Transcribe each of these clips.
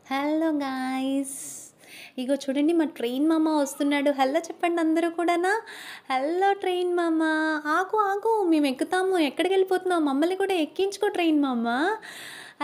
Hello guys, ఇగో చూడండి మా train మామ వస్తున్నాడు. హలో చెప్పండి అందరూ కూడానా. హలో ట్రైన్ మామ, ఆగు ఆగు, మేము ఎక్కుతాము. ఎక్కడికి వెళ్ళిపోతున్నావు? మమ్మల్ని కూడా ఎక్కించుకో ట్రైన్ మామ.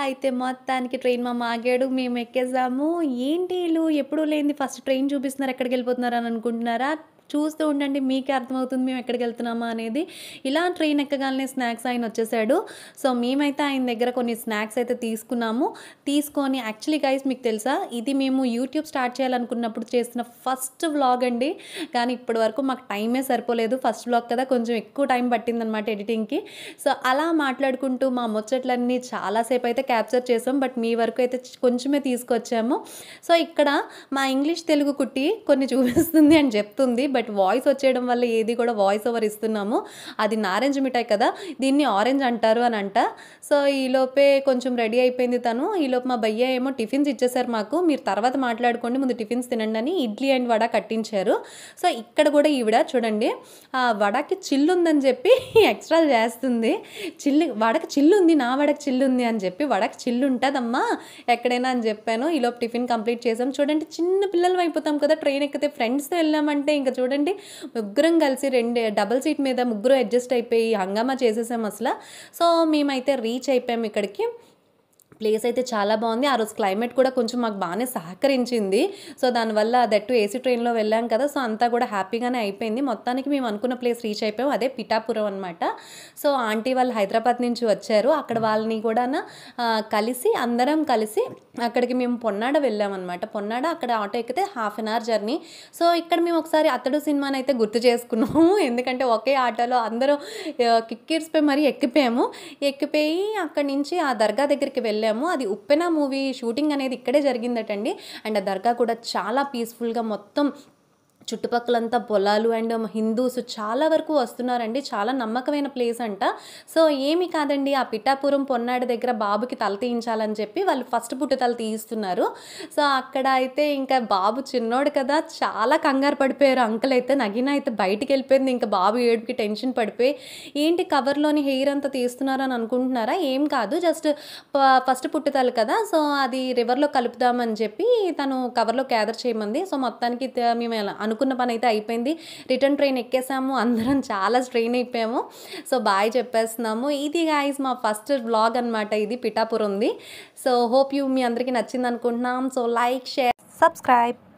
అయితే మొత్తానికి ట్రైన్ మామ ఆగాడు, మేము ఎక్కేసాము. ఏంటి వీళ్ళు ఎప్పుడూ లేనిది ఫస్ట్ ట్రైన్ చూపిస్తున్నారు, ఎక్కడికి వెళ్ళిపోతున్నారు అని అనుకుంటున్నారా? చూస్తూ ఉండండి, మీకే అర్థమవుతుంది మేము ఎక్కడికి వెళ్తున్నామా అనేది. ఇలా ట్రైన్ ఎక్కగానే స్నాక్స్ ఆయన వచ్చేసాడు. సో మేమైతే ఆయన దగ్గర కొన్ని స్నాక్స్ అయితే తీసుకొని యాక్చువల్లీ గైస్ మీకు తెలుసా, ఇది మేము యూట్యూబ్ స్టార్ట్ చేయాలనుకున్నప్పుడు చేసిన ఫస్ట్ వ్లాగ్ అండి. కానీ ఇప్పటి వరకు మాకు టైమే సరిపోలేదు. ఫస్ట్ వ్లాగ్ కదా, కొంచెం ఎక్కువ టైం పట్టిందనమాట ఎడిటింగ్కి. సో అలా మాట్లాడుకుంటూ మా ముచ్చట్లన్నీ చాలాసేపు అయితే క్యాప్చర్ చేసాం. బట్ మీ వరకు అయితే కొంచెమే తీసుకొచ్చాము. సో ఇక్కడ మా ఇంగ్లీష్ తెలుగు కుట్టి కొన్ని చూపిస్తుంది అని చెప్తుంది. బట్ వాయిస్ వచ్చేయడం వల్ల ఏది కూడా వాయిస్ ఓవర్ ఇస్తున్నాము. అది నారెంజ్ మిఠాయి కదా, దీన్ని ఆరెంజ్ అంటారు అని అంట. సో ఈలోపే కొంచెం రెడీ అయిపోయింది తను. ఈలోపు మా భయ్య ఏమో టిఫిన్స్ ఇచ్చేసారు మాకు. మీరు తర్వాత మాట్లాడుకోండి, ముందు టిఫిన్స్ తినండి అని ఇడ్లీ అండ్ వడ కట్టించారు. సో ఇక్కడ కూడా ఈవిడ చూడండి, ఆ వడకి చిల్లు ఉందని చెప్పి ఎక్స్ట్రా చేస్తుంది. వడకి చిల్లు ఉంది, నా వడకి చిల్లు ఉంది అని చెప్పి, వడకి చిల్లు ఉంటుందమ్మా ఎక్కడైనా అని చెప్పాను. ఈలోపు టిఫిన్ కంప్లీట్ చేసాం. చూడండి చిన్న పిల్లలు అయిపోతాం కదా ట్రైన్ ఎక్కితే. ఫ్రెండ్స్తో వెళ్ళామంటే ఇంకా చూడండి ముగ్గురం కలిసి డబుల్ సీట్ మీద ముగ్గురు అడ్జస్ట్ అయిపోయి హంగామా చేసేసాం అసలు. సో మేమైతే రీచ్ అయిపోయాం ఇక్కడికి. ప్లేస్ అయితే చాలా బాగుంది. ఆ రోజు క్లైమేట్ కూడా కొంచెం మాకు బాగానే సహకరించింది. సో దానివల్ల దట్టు ఏసీ ట్రైన్లో వెళ్ళాం కదా, సో అంతా కూడా హ్యాపీగానే అయిపోయింది. మొత్తానికి మేము అనుకున్న ప్లేస్ రీచ్ అయిపోయాం, అదే పిఠాపురం అనమాట. సో ఆంటీ వాళ్ళు హైదరాబాద్ నుంచి వచ్చారు. అక్కడ వాళ్ళని కూడా అందరం కలిసి అక్కడికి మేము పొన్నాడ వెళ్ళామన్నమాట. పొన్నాడ అక్కడ ఆటో ఎక్కితే half an hour journey. So ఇక్కడ మేము ఒకసారి అతడు సినిమాని అయితే గుర్తు చేసుకున్నాము. ఎందుకంటే ఒకే ఆటోలో అందరూ కిక్కిర్సిపోయి మరీ ఎక్కిపోయి అక్కడి నుంచి ఆ దర్గా దగ్గరికి వెళ్ళాము. అది ఉప్పెన మూవీ షూటింగ్ అనేది ఇక్కడే జరిగిందటండి. అండ్ ఆ దర్గా కూడా చాలా పీస్ఫుల్గా, మొత్తం చుట్టుపక్కలంతా పొలాలు అండ్ హిందూస్ చాలా వరకు వస్తున్నారండి. చాలా నమ్మకమైన ప్లేస్ అంట. సో ఏమి కాదండి, ఆ పిఠాపురం పొన్నాడు దగ్గర బాబుకి తల తీయించాలని చెప్పి వాళ్ళు ఫస్ట్ పుట్టు తల తీయిస్తున్నారు. సో అక్కడ అయితే ఇంకా బాబు చిన్నోడు కదా, చాలా కంగారు పడిపోయారు అంకుల్ అయితే. నగిన అయితే బయటికి వెళ్ళిపోయింది. ఇంకా బాబు ఏడుపుకి టెన్షన్ పడిపోయి, ఏంటి కవర్లోని హెయిర్ అంతా తీస్తున్నారు అని అనుకుంటున్నారా? ఏం కాదు, జస్ట్ ఫస్ట్ పుట్టుతలు కదా, సో అది రివర్లో కలుపుదామని చెప్పి తను కవర్లో గ్యాదర్ చేయమంది. సో మొత్తానికి మేము అనుకున్న పని అయితే అయిపోయింది. రిటర్న్ ట్రైన్ ఎక్కేసాము. అందరం చాలా స్ట్రెయిన్ అయిపోయాము. సో బాయ్ చెప్పేస్తున్నాము. ఇది గాయ్స్ మా ఫస్ట్ వ్లాగ్ అనమాట, ఇది పిఠాపురంది. సో హోప్ మీ అందరికీ నచ్చింది అనుకుంటున్నాం. So like, share, subscribe.